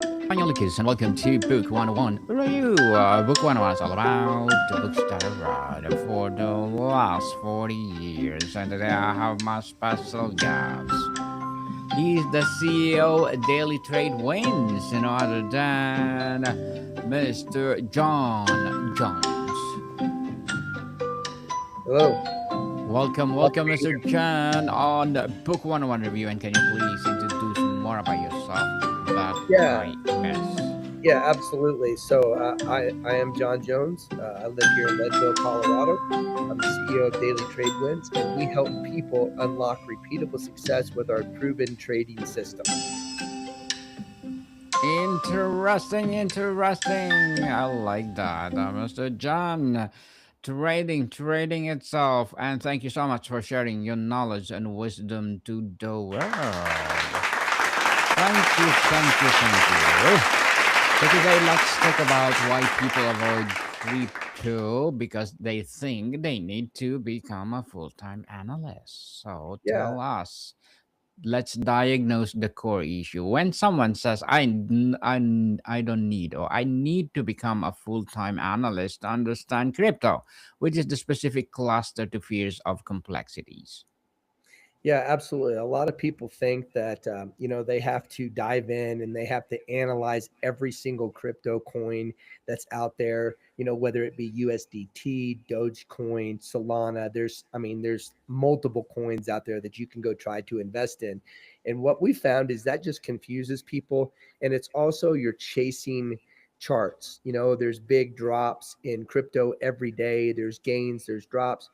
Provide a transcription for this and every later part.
Hi, kids, and welcome to Book 101 Review. Book 101 is all about the books that I've read for the last 40 years, and today I have my special guest. He's the CEO of Daily Trade Wins, none other than Mr. John Jones. Hello. Welcome, Mr. John, on Book 101 Review, and can you please introduce more about yourself that Yeah, I miss? yeah, absolutely. So I am John Jones. I live here in Leadville, Colorado. I'm the CEO of Daily Trade Wins, and we help people unlock repeatable success with our proven trading system. Interesting. I like that, Mr. John. Trading itself. And thank you so much for sharing your knowledge and wisdom to the world. Thank you. So today, let's talk about why people avoid crypto because they think they need to become a full-time analyst. So Yeah, tell us, let's diagnose the core issue. When someone says, I don't need or I need to become a full time analyst to understand crypto, which is the specific cluster to fears of complexities. yeah, absolutely. A lot of people think that they have to dive in and they have to analyze every single crypto coin that's out there. Whether it be USDT, Dogecoin, Solana. There's multiple coins out there that you can go try to invest in. And what we found is that just confuses people, and it's also you're chasing charts. There's big drops in crypto every day. There's gains, there's drops.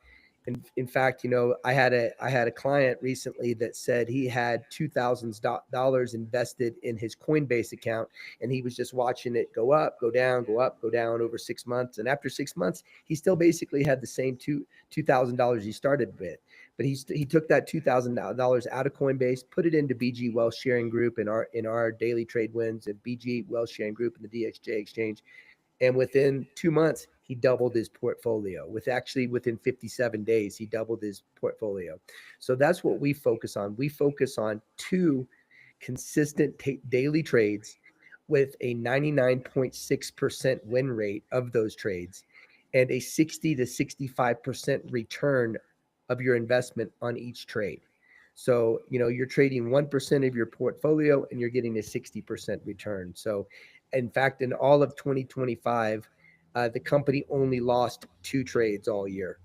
In fact, I had a client recently that said he had $2,000 invested in his Coinbase account, and he was just watching it go up, go down, go up, go down over 6 months. And after 6 months, he still basically had the same $2,000 he started with. But he took that $2,000 out of Coinbase, put it into BG Wealth Sharing Group in our daily trade wins and BG Wealth Sharing Group in the DXJ exchange, and within 2 months he doubled his portfolio. Within 57 days he doubled his portfolio. So that's what we focus on. We focus on two consistent daily trades with a 99.6% win rate of those trades and a 60 to 65% return of your investment on each trade. So, you're trading 1% of your portfolio and you're getting a 60% return. So, in fact, in all of 2025, the company only lost two trades all year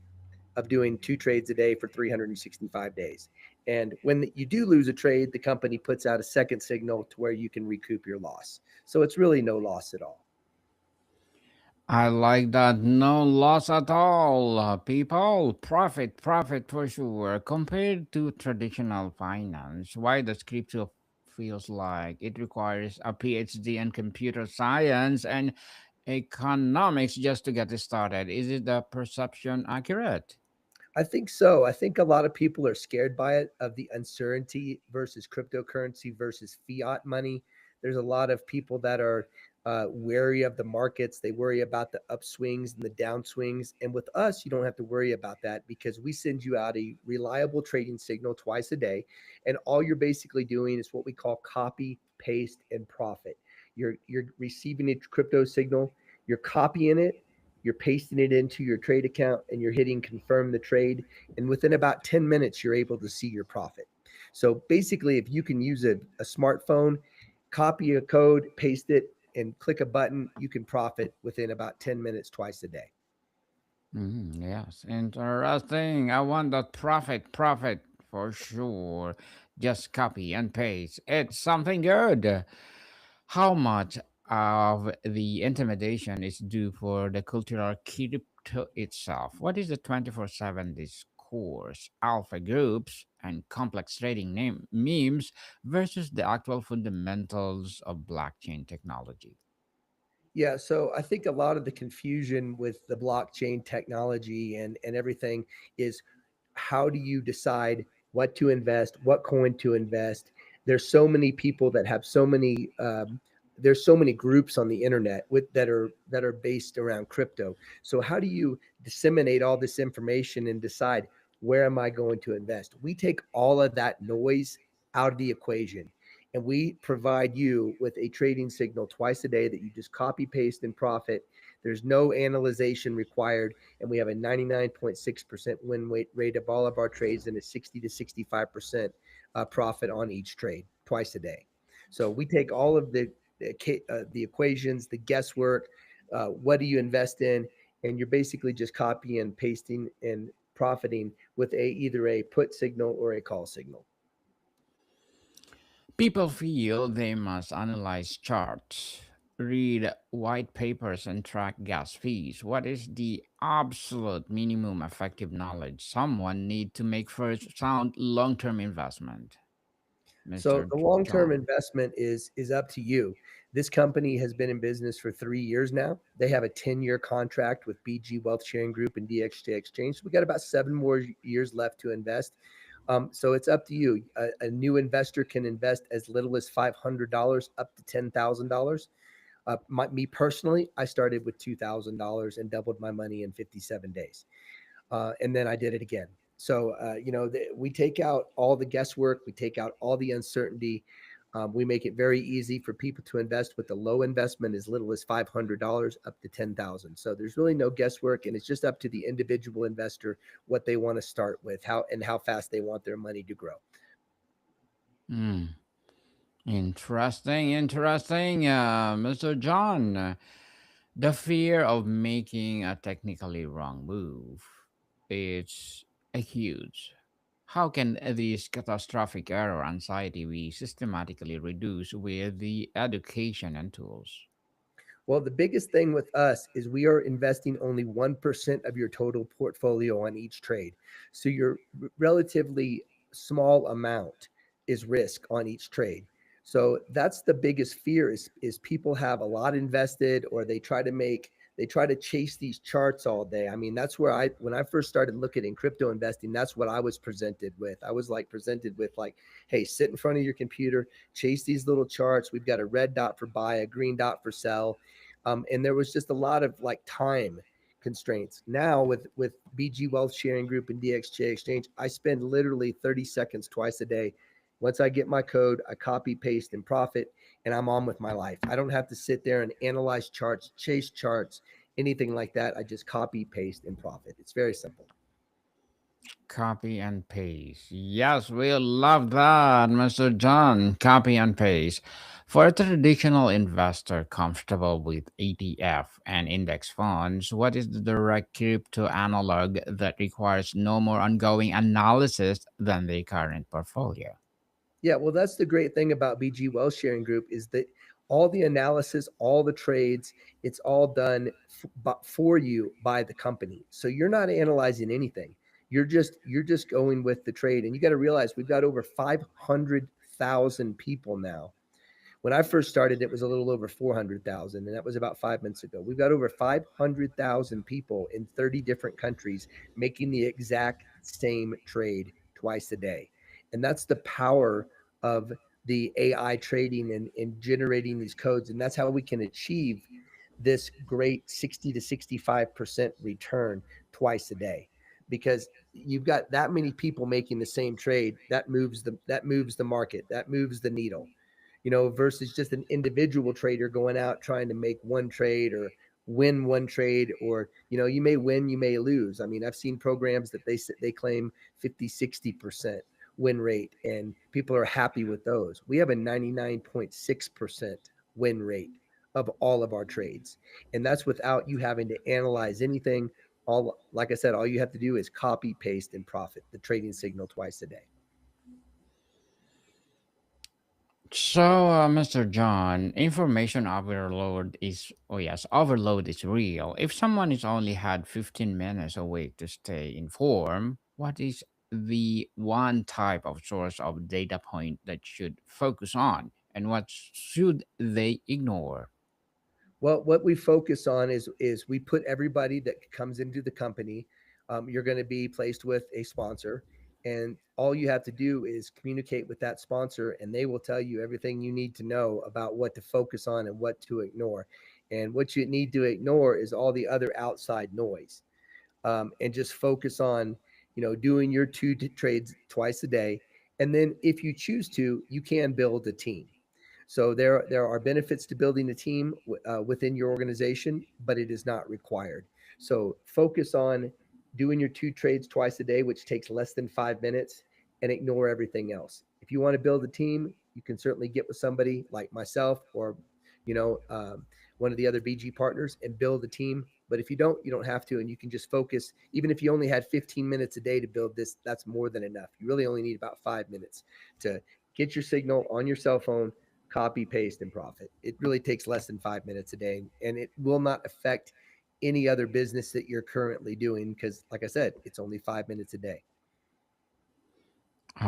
of doing two trades a day for 365 days. And when you do lose a trade, the company puts out a second signal to where you can recoup your loss. So it's really no loss at all. I like that. No loss at all. People, profit for sure. Compared to traditional finance, why does crypto feels like it requires a PhD in computer science and economics just to get it started? Is it the perception accurate? I think so. I think a lot of people are scared by it, of the uncertainty versus cryptocurrency versus fiat money. There's a lot of people that are wary of the markets. They worry about the upswings and the downswings. And with us, you don't have to worry about that because we send you out a reliable trading signal twice a day. And all you're basically doing is what we call copy, paste, and profit. You're receiving a crypto signal, you're copying it, you're pasting it into your trade account, and you're hitting confirm the trade. And within about 10 minutes, you're able to see your profit. So basically, if you can use a smartphone, copy a code, paste it, and click a button, you can profit within about 10 minutes twice a day. Yes, interesting. I want that profit for sure. Just copy and paste. It's something good. How much of the intimidation is due for the cultural crypto itself? What is the 24/7 discourse, alpha groups, and complex trading memes versus the actual fundamentals of blockchain technology? Yeah, so I think a lot of the confusion with the blockchain technology and everything is, how do you decide what to invest, what coin to invest? There's so many people that have so many. There's so many groups on the internet that are based around crypto. So how do you disseminate all this information and decide where am I going to invest? We take all of that noise out of the equation. and we provide you with a trading signal twice a day that you just copy paste and profit. There's no analyzation required, and we have a 99.6% win rate of all of our trades and a 60 to 65% profit on each trade twice a day. So we take all of the equations, the guesswork, what do you invest in, and you're basically just copying and pasting and profiting with either a put signal or a call signal. People feel they must analyze charts, read white papers, and track gas fees. What is the absolute minimum effective knowledge someone need to make for a sound long-term investment, So Mr. the long-term John? investment is up to you. This company has been in business for 3 years now. They have a 10-year contract with BG Wealth Sharing Group and DXJ Exchange. So we got about 7 more years left to invest. So it's up to you. A new investor can invest as little as $500 up to $10,000. Me personally, I started with $2,000 and doubled my money in 57 days. And then I did it again. So, we take out all the guesswork, we take out all the uncertainty. We make it very easy for people to invest with a low investment, as little as $500 up to 10,000. So there's really no guesswork, and it's just up to the individual investor what they want to start with, how fast they want their money to grow. Hmm. Interesting, Mr. John. The fear of making a technically wrong move is a huge. How can this catastrophic error anxiety be systematically reduced with the education and tools? Well, the biggest thing with us is we are investing only 1% of your total portfolio on each trade. So your relatively small amount is risk on each trade. So that's the biggest fear is people have a lot invested, or they try to chase these charts all day. I mean, that's where when I first started looking in crypto investing, that's what I was presented with. I was like presented with like, hey, sit in front of your computer, chase these little charts. We've got a red dot for buy, a green dot for sell, and there was just a lot of like time constraints. Now with BG Wealth Sharing Group and DXJ Exchange, I spend literally 30 seconds twice a day. Once I get my code, I copy, paste, and profit, and I'm on with my life. I don't have to sit there and analyze charts, chase charts, anything like that. I just copy, paste, and profit. It's very simple. Copy and paste. Yes, we love that, Mr. John. Copy and paste. For a traditional investor comfortable with ETF and index funds, what is the direct crypto analog that requires no more ongoing analysis than the current portfolio? Yeah, well, that's the great thing about BG Wealth Sharing Group is that all the analysis, all the trades, it's all done for you by the company. So you're not analyzing anything. You're just going with the trade. And you got to realize we've got over 500,000 people now. When I first started, it was a little over 400,000, and that was about 5 months ago. We've got over 500,000 people in 30 different countries making the exact same trade twice a day. And that's the power of the AI trading and generating these codes. And that's how we can achieve this great 60 to 65% return twice a day. Because you've got that many people making the same trade, that moves the market, that moves the needle, versus just an individual trader going out trying to make one trade or win one trade, or you may win, you may lose. I mean, I've seen programs that they claim 50, 60% win rate, and people are happy with those. We have a 99.6% win rate of all of our trades, and that's without you having to analyze anything. All, like I said, all you have to do is copy, paste, and profit the trading signal twice a day. So, Mr. John, information overload is, oh yes, overload is real. If someone is only had 15 minutes a week to stay informed, what is the one type of source of data point that should focus on, and what should they ignore? Well, what we focus on is we put everybody that comes into the company. You're going to be placed with a sponsor, and all you have to do is communicate with that sponsor, and they will tell you everything you need to know about what to focus on and what to ignore. And what you need to ignore is all the other outside noise, and just focus on doing your trades twice a day. And then if you choose to, you can build a team. So there are benefits to building a team within your organization, but it is not required. So focus on doing your two trades twice a day, which takes less than 5 minutes, and ignore everything else. If you want to build a team, you can certainly get with somebody like myself or you know one of the other BG partners and build a team. But if you don't have to, and you can just focus. Even if you only had 15 minutes a day to build this, that's more than enough. You really only need about 5 minutes to get your signal on your cell phone, copy, paste, and profit. It really takes less than 5 minutes a day, and it will not affect any other business that you're currently doing because, like I said, it's only 5 minutes a day.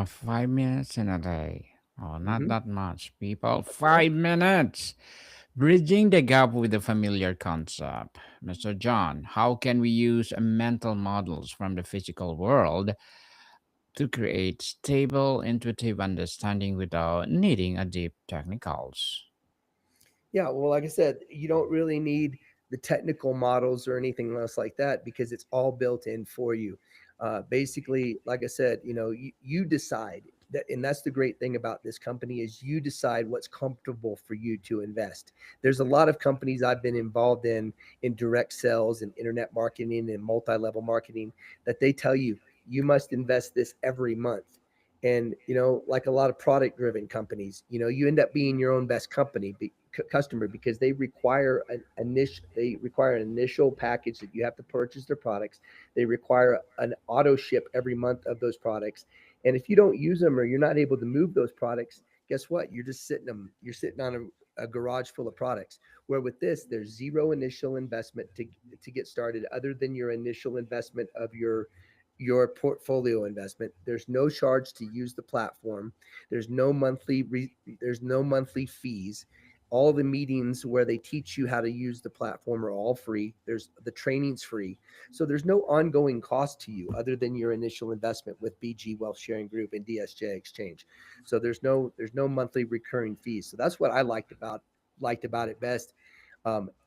5 minutes in a day. Oh, not Mm-hmm. that much, people. Yeah. 5 minutes. Bridging the gap with the familiar concept. Mr. John, how can we use mental models from the physical world to create stable, intuitive understanding without needing a deep technicals? Yeah, well, like I said, you don't really need the technical models or anything else like that because it's all built in for you. Basically, like I said, you decide that, and that's the great thing about this company is you decide what's comfortable for you to invest. There's a lot of companies I've been involved in direct sales and internet marketing and multi-level marketing that they tell you you must invest this every month. And like a lot of product driven companies, you end up being your own best customer because they require an initial package that you have to purchase their products. They require an auto ship every month of those products, and if you don't use them or you're not able to move those products, guess what? You're sitting on a garage full of products. Where with this, there's zero initial investment to get started, other than your initial investment of your portfolio investment. There's no charge to use the platform. There's no there's no monthly fees. All the meetings where they teach you how to use the platform are all free. There's the training's free. So there's no ongoing cost to you other than your initial investment with BG Wealth Sharing Group and DSJ Exchange. So there's no monthly recurring fees. So that's what I liked about it best,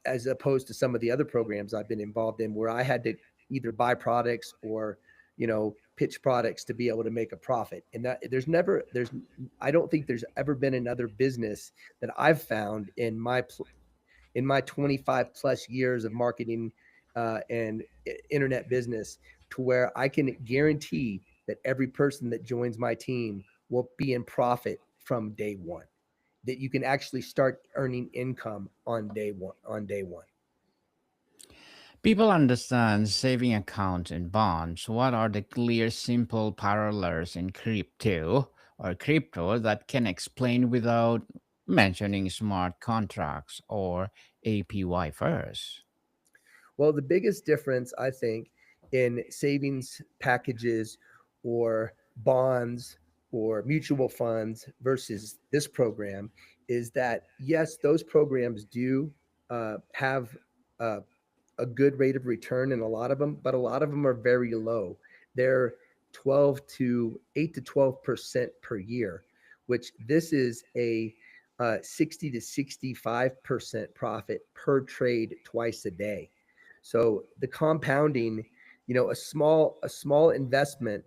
as opposed to some of the other programs I've been involved in where I had to either buy products or pitch products to be able to make a profit. And that there's I don't think there's ever been another business that I've found in my 25 plus years of marketing and internet business to where I can guarantee that every person that joins my team will be in profit from day one. That you can actually start earning income on day one. People understand saving accounts and bonds. What are the clear, simple parallels in crypto that can explain without mentioning smart contracts or APY first? Well, the biggest difference, I think, in savings packages or bonds or mutual funds versus this program is that, yes, those programs do have uh, a good rate of return in a lot of them, but a lot of them are very low. They're 12 to 8 to 12% per year, which this is a 60 to 65% profit per trade twice a day. So the compounding, a small investment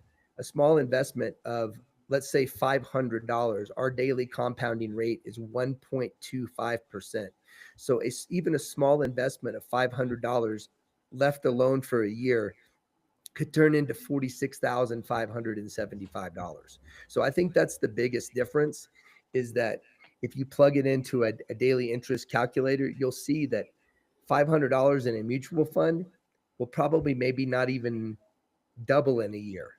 of, let's say, $500, our daily compounding rate is 1.25%. So it's even a small investment of $500 left alone for a year could turn into $46,575. So I think that's the biggest difference, is that if you plug it into a daily interest calculator, you'll see that $500 in a mutual fund will probably maybe not even double in a year.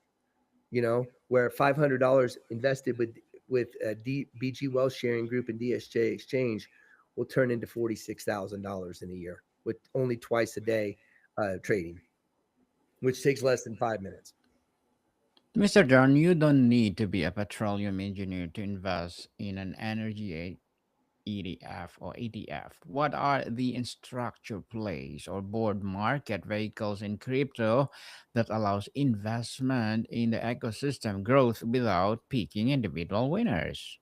Where $500 invested with BG Wealth Sharing Group and DSJ Exchange will turn into $46,000 in a year with only twice a day trading, which takes less than 5 minutes. Mr. John, you don't need to be a petroleum engineer to invest in an energy ETF or ETF. What are the structure plays or board market vehicles in crypto that allows investment in the ecosystem growth without picking individual winners?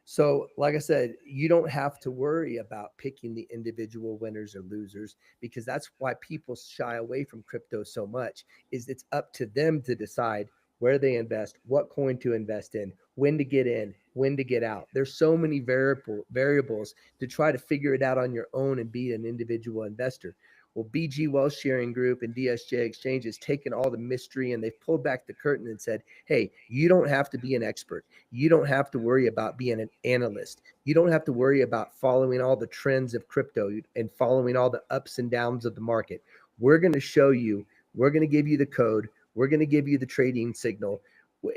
So, like I said, you don't have to worry about picking the individual winners or losers because that's why people shy away from crypto so much. Is it's up to them to decide where they invest, what coin to invest in, when to get out. There's so many variables to try to figure it out on your own and be an individual investor. Well, BG Wealth Sharing Group and DSJ Exchange has taken all the mystery and they've pulled back the curtain and said, hey, you don't have to be an expert. You don't have to worry about being an analyst. You don't have to worry about following all the trends of crypto and following all the ups and downs of the market. We're going to show you, we're going to give you the code, we're going to give you the trading signal,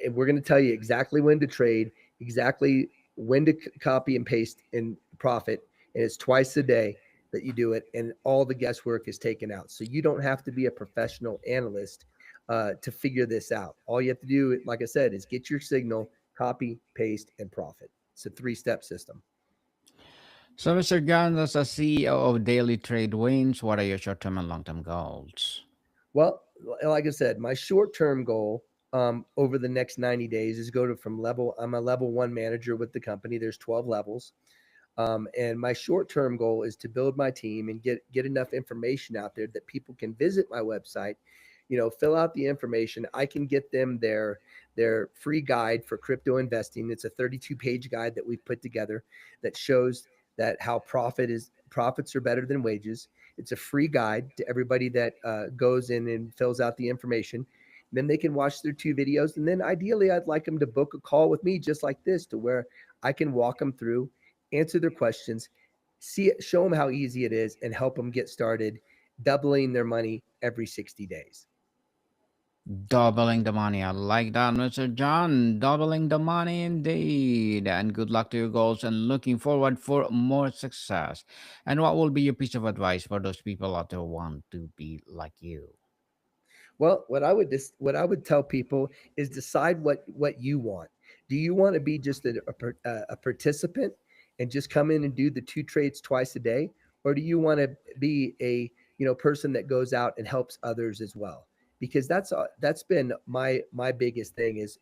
and we're going to tell you exactly when to trade, exactly when to copy and paste and profit. And it's twice a day that you do it, and all the guesswork is taken out. So you don't have to be a professional analyst to figure this out. All you have to do, like I said, is get your signal, copy, paste, and profit. It's a three-step system. So, Mr. John, as a CEO of Daily Trade Wins, what are your short term and long term goals? Well, like I said, my short-term goal over the next 90 days is go to from level. I'm a level one manager with the company. There's 12 levels. And my short-term goal is to build my team and get enough information out there that people can visit my website, fill out the information. I can get them their free guide for crypto investing. It's a 32-page guide that we've put together that shows that how profits are better than wages. It's a free guide to everybody that goes in and fills out the information. Then they can watch their 2 videos, and then ideally, I'd like them to book a call with me just like this, to where I can walk them through, answer their questions, see it, show them how easy it is, and help them get started doubling their money every 60 days. Doubling the money. I like that, Mr. John. Doubling the money indeed. And good luck to your goals and looking forward for more success. And what will be your piece of advice for those people out there who want to be like you? Well, what I would tell people is decide what you want. Do you want to be just a participant and just come in and do the 2 trades twice a day, or do you want to be a person that goes out and helps others as well? Because that's been my biggest thing is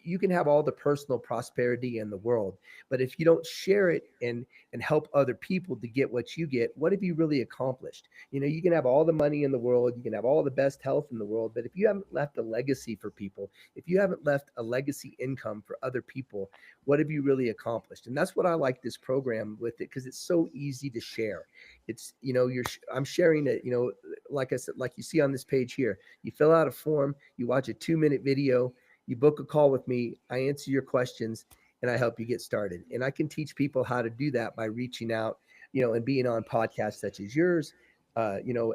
you can have all the personal prosperity in the world, but if you don't share it and help other people to get what you get, what have you really accomplished? You can have all the money in the world, you can have all the best health in the world, but if you haven't left a legacy for people, if you haven't left a legacy income for other people, what have you really accomplished? And that's what I like this program with it, because it's so easy to share. It's I'm sharing it, like I said, like you see on this page here. You fill out a form, you watch a 2-minute video, you book a call with me, I answer your questions, and I help you get started. And I can teach people how to do that by reaching out, and being on podcasts such as yours,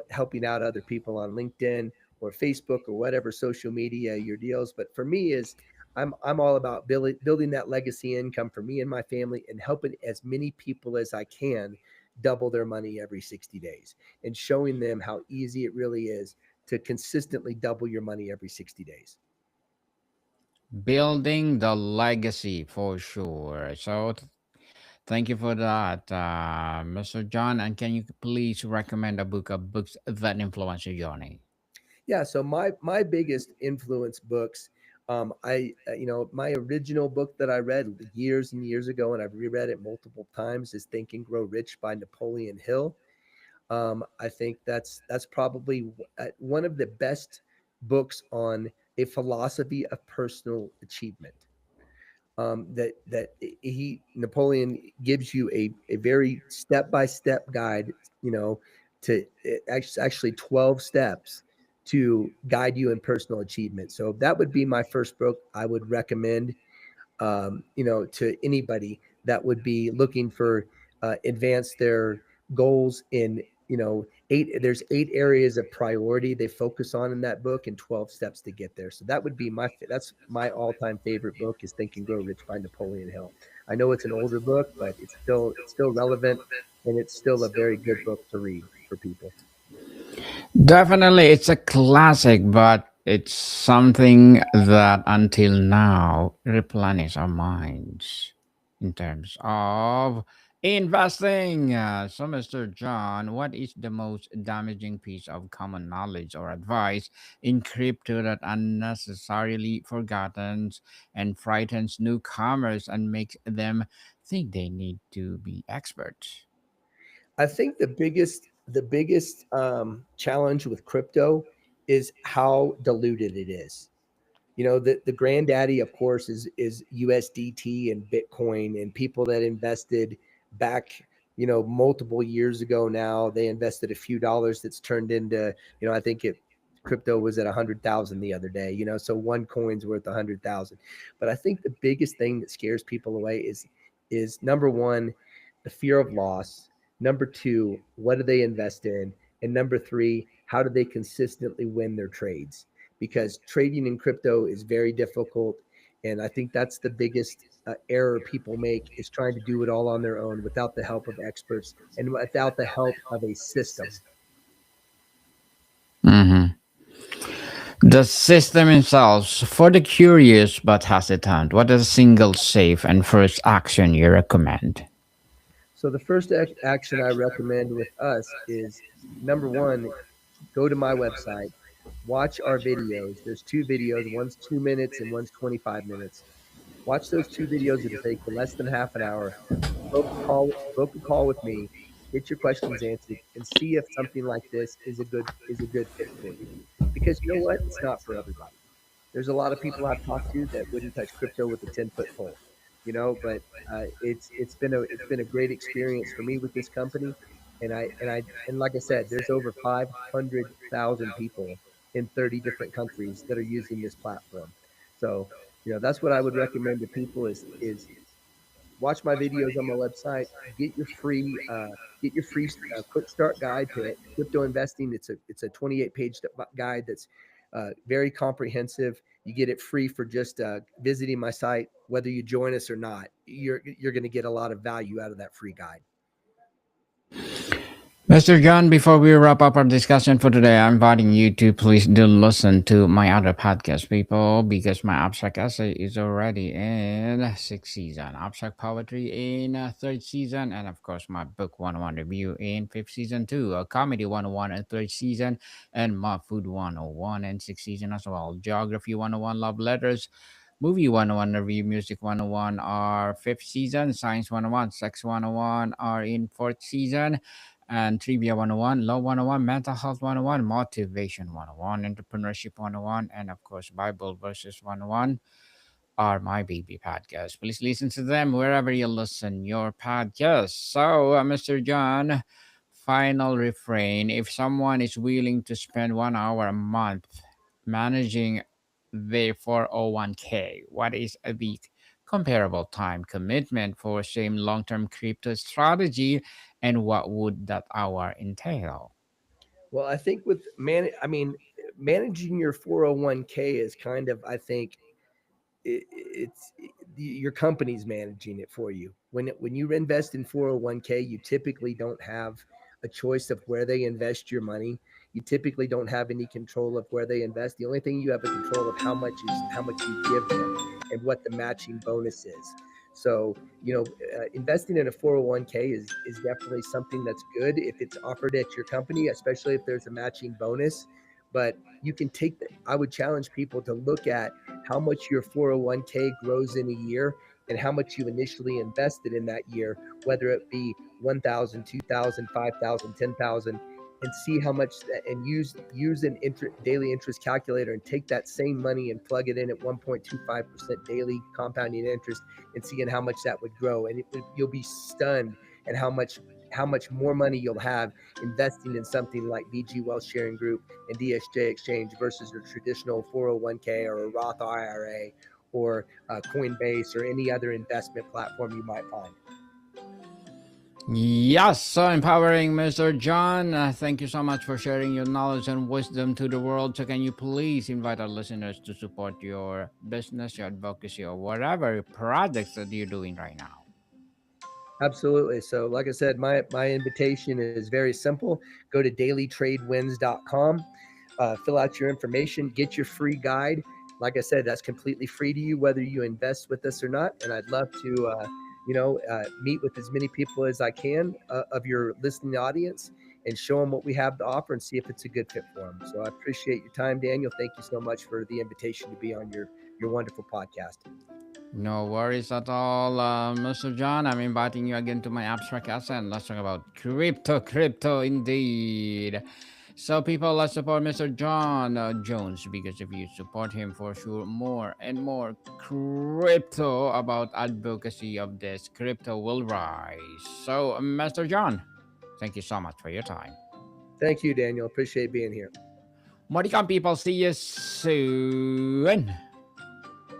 helping out other people on LinkedIn or Facebook or whatever social media your deals. But for me is I'm all about building that legacy income for me and my family, and helping as many people as I can double their money every 60 days, and showing them how easy it really is to consistently double your money every 60 days. Building the legacy for sure. So, thank you for that, Mr. John. And can you please recommend a book of books that influence your journey? Yeah, so my biggest influence books, I my original book that I read years and years ago, and I've reread it multiple times, is Think and Grow Rich by Napoleon Hill. I think that's probably one of the best books on a philosophy of personal achievement. That he Napoleon gives you a very step by step guide, to actually 12 steps to guide you in personal achievement. So that would be my first book I would recommend, to anybody that would be looking for advance their goals in, there's 8 areas of priority they focus on in that book, and 12 steps to get there. So that would be that's my all-time favorite book, is Think and Grow Rich by Napoleon Hill. I know it's an older book, but it's still relevant, and it's still a very good book to read for people. Definitely, it's a classic, but it's something that until now replenish our minds in terms of investing. So, Mr. John, what is the most damaging piece of common knowledge or advice in crypto that unnecessarily forgotten and frightens newcomers and makes them think they need to be experts? I think the biggest challenge with crypto is how diluted it is. The granddaddy, of course, is USDT and Bitcoin, and people that invested back, multiple years ago now. They invested a few dollars that's turned into, I think it crypto was at 100,000 the other day, so one coin's worth 100,000. But I think the biggest thing that scares people away is number one, the fear of loss. Number two, what do they invest in? And number three, how do they consistently win their trades? Because trading in crypto is very difficult. And I think that's the biggest error people make, is trying to do it all on their own without the help of experts and without the help of a system. Hmm. The system itself, for the curious but hesitant, what is a single safe and first action you recommend? So the first action I recommend with us is, number one, go to my website, watch our videos. There's two videos, one's 2 minutes and one's 25 minutes. Watch those two videos. It'll take you less than half an hour. Book a call with me, get your questions answered, and see if something like this is a good fit for you. Because you know what? It's not for everybody. There's a lot of people I've talked to that wouldn't touch crypto with a 10-foot pole, but it's been a great experience for me with this company. And like I said, there's over 500,000 people in 30 different countries that are using this platform. So, that's what I would recommend to people is watch my videos on my website, get your free quick start guide to crypto investing. It's a 28-page guide that's very comprehensive. You get it free for just visiting my site. Whether you join us or not, you're going to get a lot of value out of that free guide. Mr. John, before we wrap up our discussion for today, I'm inviting you to please do listen to my other podcast, people, because my abstract essay is already in sixth season, abstract poetry in third season, and of course my book 101 review in fifth season too, a comedy 101 in third season, and my food 101 in sixth season as well, geography 101, love letters, movie 101 review, music 101 are fifth season, science 101, sex 101 are in fourth season, and Trivia 101, Law 101, Mental Health 101, Motivation 101, Entrepreneurship 101, and of course, Bible Verses 101 are my baby podcasts. Please listen to them wherever you listen your podcast. So, Mr. John, final refrain. If someone is willing to spend 1 hour a month managing their 401k, what is the comparable time commitment for same long-term crypto strategy, and what would that hour entail? Well, I think managing your 401k is kind of, I think, it's your company's managing it for you. When you invest in 401k, you typically don't have a choice of where they invest your money. You typically don't have any control of where they invest. The only thing you have a control of how much you give them and what the matching bonus is. So, investing in a 401k is definitely something that's good if it's offered at your company, especially if there's a matching bonus. But you can take that. I would challenge people to look at how much your 401k grows in a year and how much you initially invested in that year, whether it be 1,000, 2,000, 5,000, 10,000, and see how much and use an daily interest calculator and take that same money and plug it in at 1.25% daily compounding interest and seeing how much that would grow. And you'll be stunned at how much more money you'll have investing in something like BG Wealth Sharing Group and DSJ Exchange versus your traditional 401k or a Roth IRA or Coinbase or any other investment platform you might find. Yes, so empowering, Mr. John. Thank you so much for sharing your knowledge and wisdom to the world. So, can you please invite our listeners to support your business, your advocacy, or whatever projects that you're doing right now? Absolutely. So, like I said, my invitation is very simple. Go to dailytradewins.com, fill out your information, get your free guide. Like I said, that's completely free to you, whether you invest with us or not. And I'd love to, meet with as many people as I can of your listening audience and show them what we have to offer and see if it's a good fit for them. So, I appreciate your time, Daniel. Thank you so much for the invitation to be on your wonderful podcast. No worries at all, Mr. John. I'm inviting you again to my abstract essay, and let's talk about crypto, crypto indeed. So people, let's support Mr. John Jones, because if you support him, for sure, more and more crypto about advocacy of this crypto will rise. So, Mr. John, thank you so much for your time. Thank you, Daniel. Appreciate being here. Modicon people, see you soon.